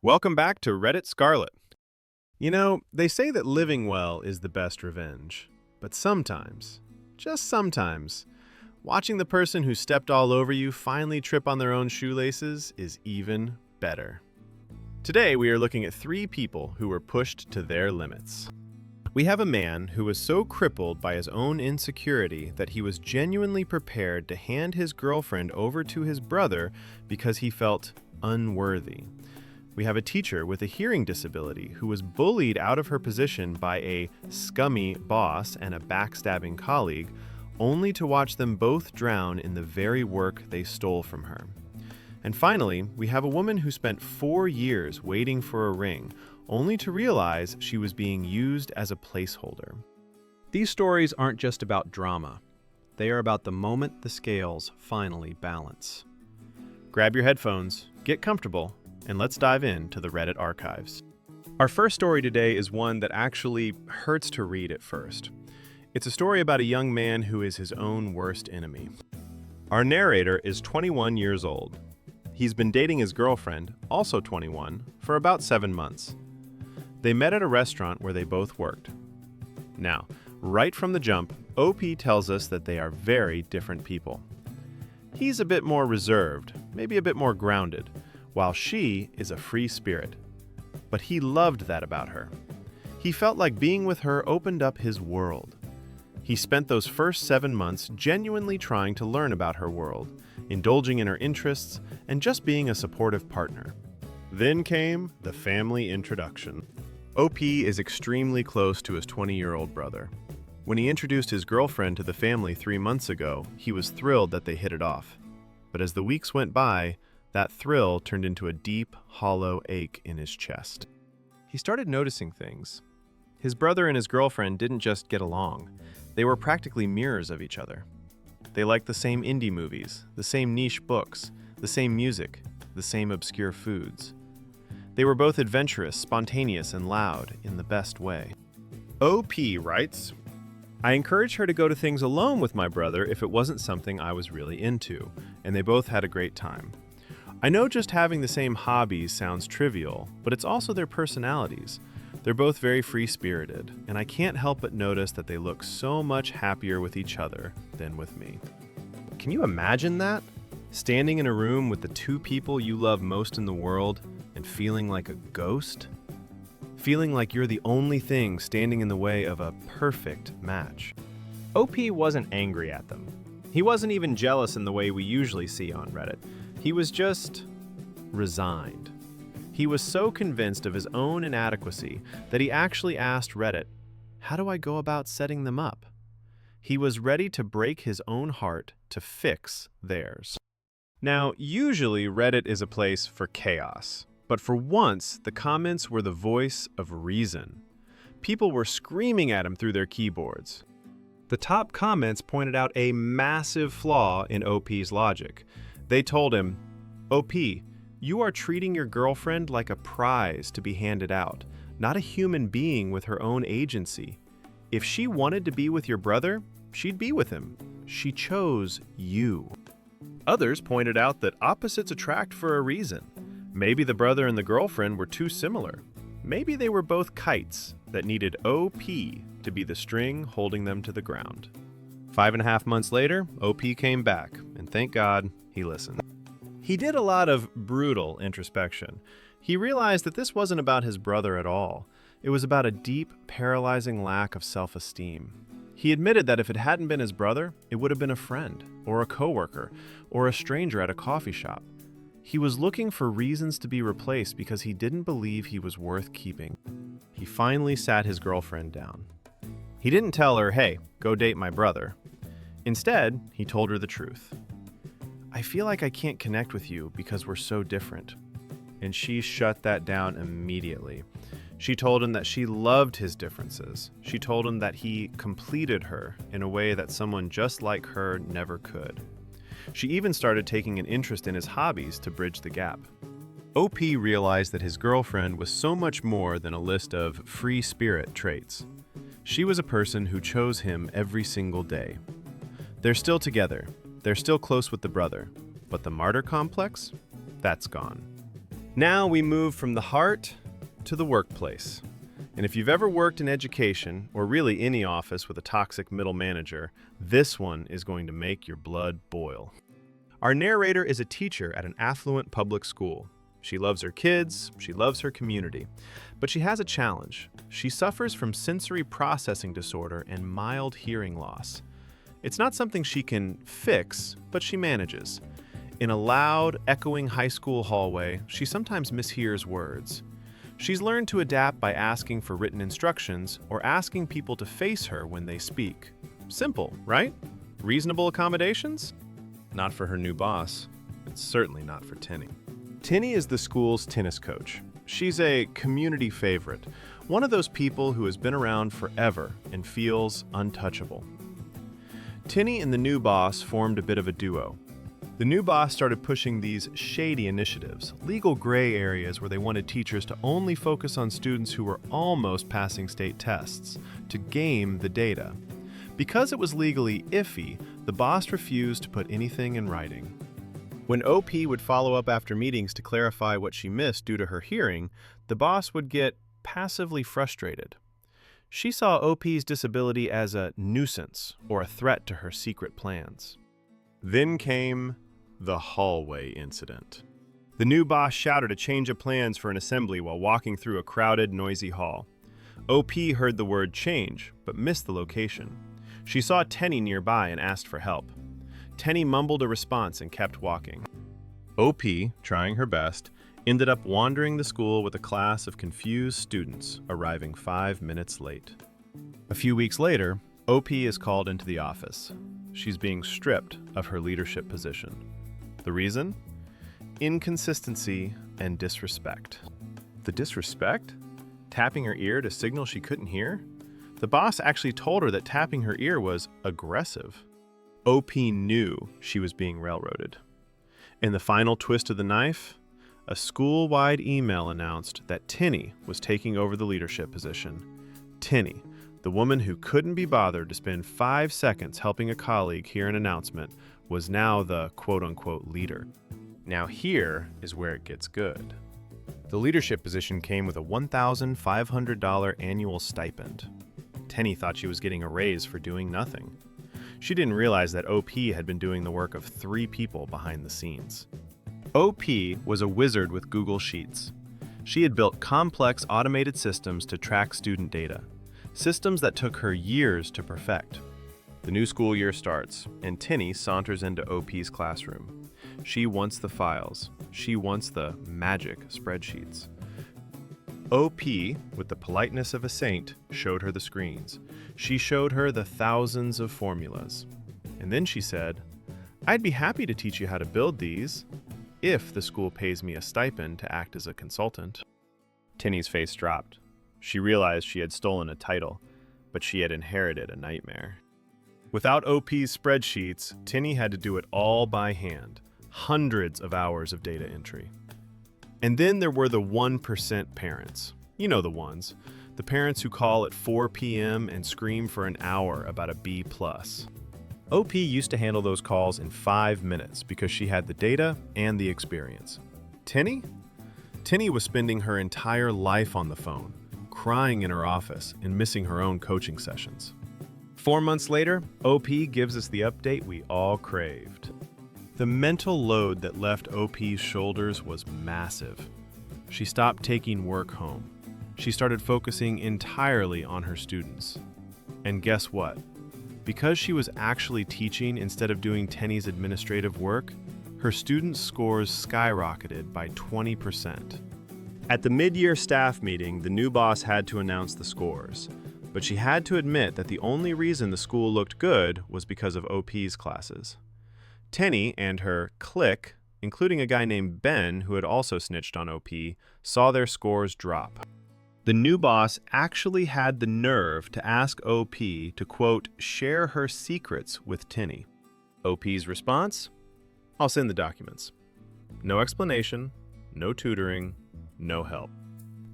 Welcome back to Redditscarlet. They say that living well is the best revenge. But sometimes, just sometimes, watching the person who stepped all over you finally trip on their own shoelaces is even better. Today, we are looking at 3 people who were pushed to their limits. We have a man who was so crippled by his own insecurity that he was genuinely prepared to hand his girlfriend over to his brother because he felt unworthy. We have a teacher with a hearing disability who was bullied out of her position by a scummy boss and a backstabbing colleague, only to watch them both drown in the very work they stole from her. And finally, we have a woman who spent 4 years waiting for a ring, only to realize she was being used as a placeholder. These stories aren't just about drama. They are about the moment the scales finally balance. Grab your headphones, get comfortable, and let's dive into the Reddit archives. Our first story today is one that actually hurts to read at first. It's a story about a young man who is his own worst enemy. Our narrator is 21 years old. He's been dating his girlfriend, also 21, for about 7 months. They met at a restaurant where they both worked. Now, right from the jump, OP tells us that they are very different people. He's a bit more reserved, maybe a bit more grounded, while she is a free spirit. But he loved that about her. He felt like being with her opened up his world. He spent those first 7 months genuinely trying to learn about her world, indulging in her interests, and just being a supportive partner. Then came the family introduction. OP is extremely close to his 20-year-old brother. When he introduced his girlfriend to the family 3 months ago, he was thrilled that they hit it off. But as the weeks went by, that thrill turned into a deep, hollow ache in his chest. He started noticing things. His brother and his girlfriend didn't just get along. They were practically mirrors of each other. They liked the same indie movies, the same niche books, the same music, the same obscure foods. They were both adventurous, spontaneous, and loud in the best way. OP writes, I encouraged her to go to things alone with my brother if it wasn't something I was really into, and they both had a great time. I know just having the same hobbies sounds trivial, but it's also their personalities. They're both very free-spirited, and I can't help but notice that they look so much happier with each other than with me. Can you imagine that? Standing in a room with the 2 people you love most in the world and feeling like a ghost? Feeling like you're the only thing standing in the way of a perfect match. OP wasn't angry at them. He wasn't even jealous in the way we usually see on Reddit. He was just resigned. He was so convinced of his own inadequacy that he actually asked Reddit, how do I go about setting them up? He was ready to break his own heart to fix theirs. Now, usually Reddit is a place for chaos, but for once, the comments were the voice of reason. People were screaming at him through their keyboards. The top comments pointed out a massive flaw in OP's logic. They told him, OP, you are treating your girlfriend like a prize to be handed out, not a human being with her own agency. If she wanted to be with your brother, she'd be with him. She chose you. Others pointed out that opposites attract for a reason. Maybe the brother and the girlfriend were too similar. Maybe they were both kites that needed OP to be the string holding them to the ground. 5.5 months later, OP came back, and thank God, he listened. He did a lot of brutal introspection. He realized that this wasn't about his brother at all. It was about a deep, paralyzing lack of self-esteem. He admitted that if it hadn't been his brother, it would have been a friend, or a coworker, or a stranger at a coffee shop. He was looking for reasons to be replaced because he didn't believe he was worth keeping. He finally sat his girlfriend down. He didn't tell her, hey, go date my brother. Instead, he told her the truth. I feel like I can't connect with you because we're so different. And she shut that down immediately. She told him that she loved his differences. She told him that he completed her in a way that someone just like her never could. She even started taking an interest in his hobbies to bridge the gap. OP realized that his girlfriend was so much more than a list of free spirit traits. She was a person who chose him every single day. They're still together. They're still close with the brother. But the martyr complex? That's gone. Now we move from the heart to the workplace. And if you've ever worked in education, or really any office with a toxic middle manager, this one is going to make your blood boil. Our narrator is a teacher at an affluent public school. She loves her kids, she loves her community, but she has a challenge. She suffers from sensory processing disorder and mild hearing loss. It's not something she can fix, but she manages. In a loud, echoing high school hallway, she sometimes mishears words. She's learned to adapt by asking for written instructions or asking people to face her when they speak. Simple, right? Reasonable accommodations? Not for her new boss. It's certainly not for Tenny. Tenny is the school's tennis coach. She's a community favorite, one of those people who has been around forever and feels untouchable. Tenny and the new boss formed a bit of a duo. The new boss started pushing these shady initiatives, legal gray areas where they wanted teachers to only focus on students who were almost passing state tests, to game the data. Because it was legally iffy, the boss refused to put anything in writing. When OP would follow up after meetings to clarify what she missed due to her hearing, the boss would get passively frustrated. She saw OP's disability as a nuisance or a threat to her secret plans. Then came the hallway incident. The new boss shouted a change of plans for an assembly while walking through a crowded, noisy hall. OP heard the word change, but missed the location. She saw Tenny nearby and asked for help. Tenny mumbled a response and kept walking. OP, trying her best, ended up wandering the school with a class of confused students, arriving 5 minutes late. A few weeks later, OP is called into the office. She's being stripped of her leadership position. The reason? Inconsistency and disrespect. The disrespect? Tapping her ear to signal she couldn't hear? The boss actually told her that tapping her ear was aggressive. OP knew she was being railroaded. In the final twist of the knife, a school-wide email announced that Tenny was taking over the leadership position. Tenny, the woman who couldn't be bothered to spend 5 seconds helping a colleague hear an announcement, was now the quote-unquote leader. Now here is where it gets good. The leadership position came with a $1,500 annual stipend. Tenny thought she was getting a raise for doing nothing. She didn't realize that OP had been doing the work of 3 people behind the scenes. OP was a wizard with Google Sheets. She had built complex automated systems to track student data, systems that took her years to perfect. The new school year starts, and Tenny saunters into OP's classroom. She wants the files. She wants the magic spreadsheets. OP, with the politeness of a saint, showed her the screens. She showed her the thousands of formulas. And then she said, "I'd be happy to teach you how to build these, if the school pays me a stipend to act as a consultant." Tenny's face dropped. She realized she had stolen a title, but she had inherited a nightmare. Without OP's spreadsheets, Tenny had to do it all by hand, hundreds of hours of data entry. And then there were the 1% parents. You know the ones. The parents who call at 4 p.m. and scream for an hour about a B+. OP used to handle those calls in 5 minutes because she had the data and the experience. Tenny? Tenny was spending her entire life on the phone, crying in her office and missing her own coaching sessions. 4 months later, OP gives us the update we all craved. The mental load that left OP's shoulders was massive. She stopped taking work home. She started focusing entirely on her students. And guess what? Because she was actually teaching instead of doing Tenny's administrative work, her students' scores skyrocketed by 20%. At the mid-year staff meeting, the new boss had to announce the scores. But she had to admit that the only reason the school looked good was because of OP's classes. Tenny and her clique, including a guy named Ben who had also snitched on OP, saw their scores drop. The new boss actually had the nerve to ask OP to, quote, share her secrets with Tenny. OP's response? I'll send the documents. No explanation, no tutoring, no help.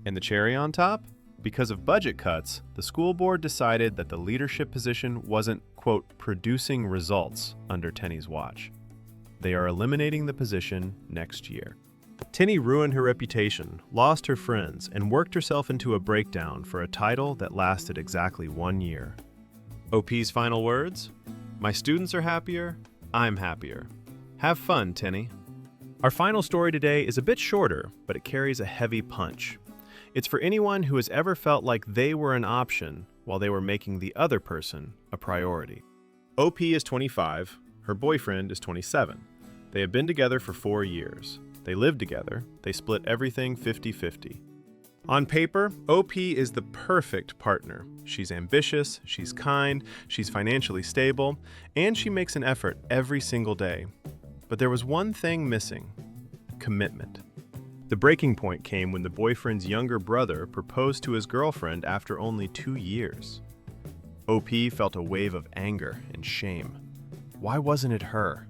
And the cherry on top? Because of budget cuts, the school board decided that the leadership position wasn't, quote, producing results under Tenny's watch. They are eliminating the position next year. Tenny ruined her reputation, lost her friends, and worked herself into a breakdown for a title that lasted exactly 1 year. OP's final words? My students are happier, I'm happier. Have fun, Tenny. Our final story today is a bit shorter, but it carries a heavy punch. It's for anyone who has ever felt like they were an option while they were making the other person a priority. OP is 25, her boyfriend is 27. They have been together for 4 years. They live together, they split everything 50-50. On paper, OP is the perfect partner. She's ambitious, she's kind, she's financially stable, and she makes an effort every single day. But there was one thing missing: commitment. The breaking point came when the boyfriend's younger brother proposed to his girlfriend after only 2 years. OP felt a wave of anger and shame. Why wasn't it her?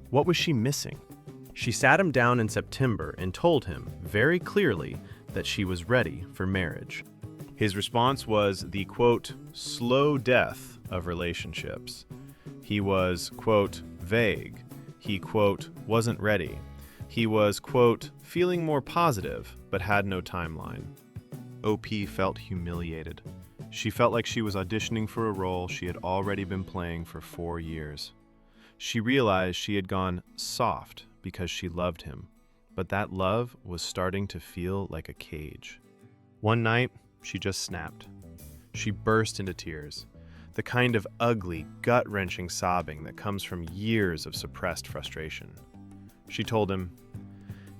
What was she missing? She sat him down in September and told him very clearly that she was ready for marriage. His response was the, quote, slow death of relationships. He was, quote, vague. He, quote, wasn't ready. He was, quote, feeling more positive, but had no timeline. OP felt humiliated. She felt like she was auditioning for a role she had already been playing for 4 years. She realized she had gone soft because she loved him, but that love was starting to feel like a cage. One night, she just snapped. She burst into tears, the kind of ugly, gut-wrenching sobbing that comes from years of suppressed frustration. She told him,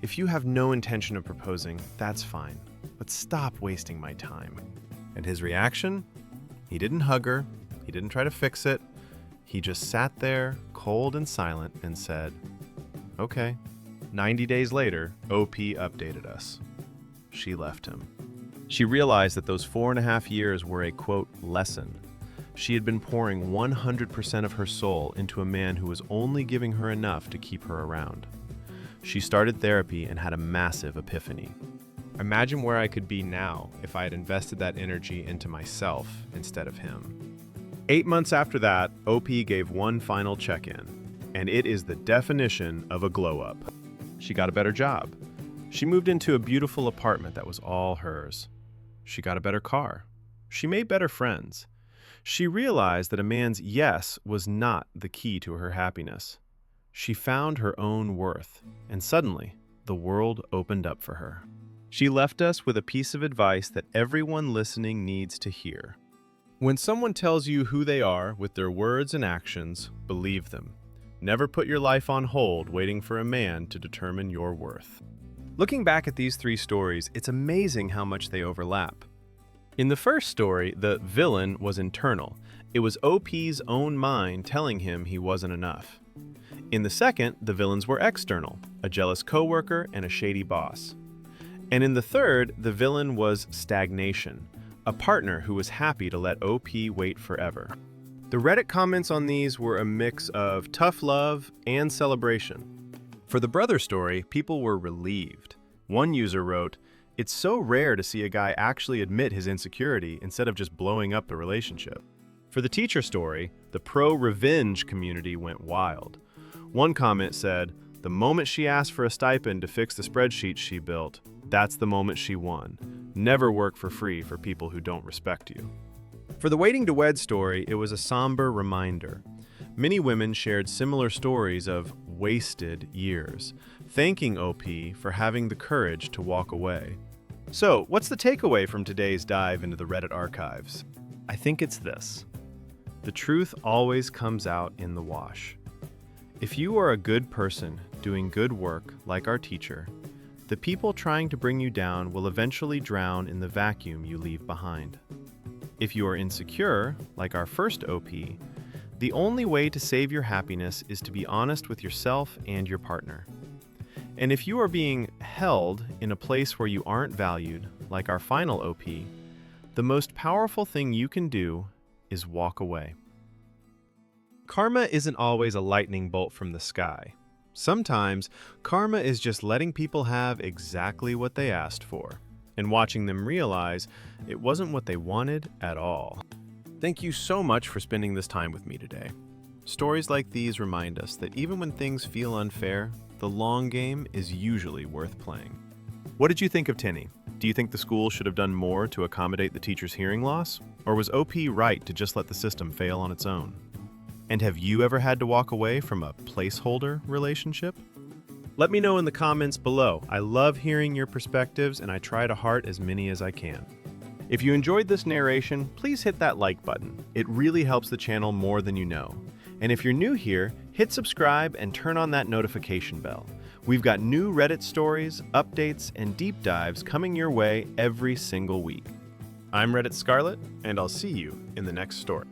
"If you have no intention of proposing, that's fine, but stop wasting my time." And his reaction? He didn't hug her, he didn't try to fix it. He just sat there, cold and silent, and said, "Okay." 90 days later, OP updated us. She left him. She realized that those 4.5 years were a, quote, lesson. She had been pouring 100% of her soul into a man who was only giving her enough to keep her around. She started therapy and had a massive epiphany. Imagine where I could be now if I had invested that energy into myself instead of him. 8 months after that, OP gave one final check-in, and it is the definition of a glow-up. She got a better job. She moved into a beautiful apartment that was all hers. She got a better car. She made better friends. She realized that a man's yes was not the key to her happiness. She found her own worth, and suddenly, the world opened up for her. She left us with a piece of advice that everyone listening needs to hear. When someone tells you who they are with their words and actions, believe them. Never put your life on hold waiting for a man to determine your worth. Looking back at these 3 stories, it's amazing how much they overlap. In the first story, the villain was internal. It was OP's own mind telling him he wasn't enough. In the second, the villains were external, a jealous coworker and a shady boss. And in the third, the villain was stagnation, a partner who was happy to let OP wait forever. The Reddit comments on these were a mix of tough love and celebration. For the brother story, people were relieved. One user wrote, "It's so rare to see a guy actually admit his insecurity instead of just blowing up the relationship." For the teacher story, the pro-revenge community went wild. One comment said, "The moment she asked for a stipend to fix the spreadsheets she built, that's the moment she won. Never work for free for people who don't respect you." For the Waiting to Wed story, it was a somber reminder. Many women shared similar stories of wasted years, thanking OP for having the courage to walk away. So, what's the takeaway from today's dive into the Reddit archives? I think it's this: the truth always comes out in the wash. If you are a good person doing good work like our teacher, the people trying to bring you down will eventually drown in the vacuum you leave behind. If you are insecure, like our first OP, the only way to save your happiness is to be honest with yourself and your partner. And if you are being held in a place where you aren't valued, like our final OP, the most powerful thing you can do is walk away. Karma isn't always a lightning bolt from the sky. Sometimes, karma is just letting people have exactly what they asked for, and watching them realize it wasn't what they wanted at all. Thank you so much for spending this time with me today. Stories like these remind us that even when things feel unfair, the long game is usually worth playing. What did you think of Tenny? Do you think the school should have done more to accommodate the teacher's hearing loss? Or was OP right to just let the system fail on its own? And have you ever had to walk away from a placeholder relationship? Let me know in the comments below. I love hearing your perspectives, and I try to heart as many as I can. If you enjoyed this narration, please hit that like button. It really helps the channel more than you know. And if you're new here, hit subscribe and turn on that notification bell. We've got new Reddit stories, updates, and deep dives coming your way every single week. I'm Redditscarlet, and I'll see you in the next story.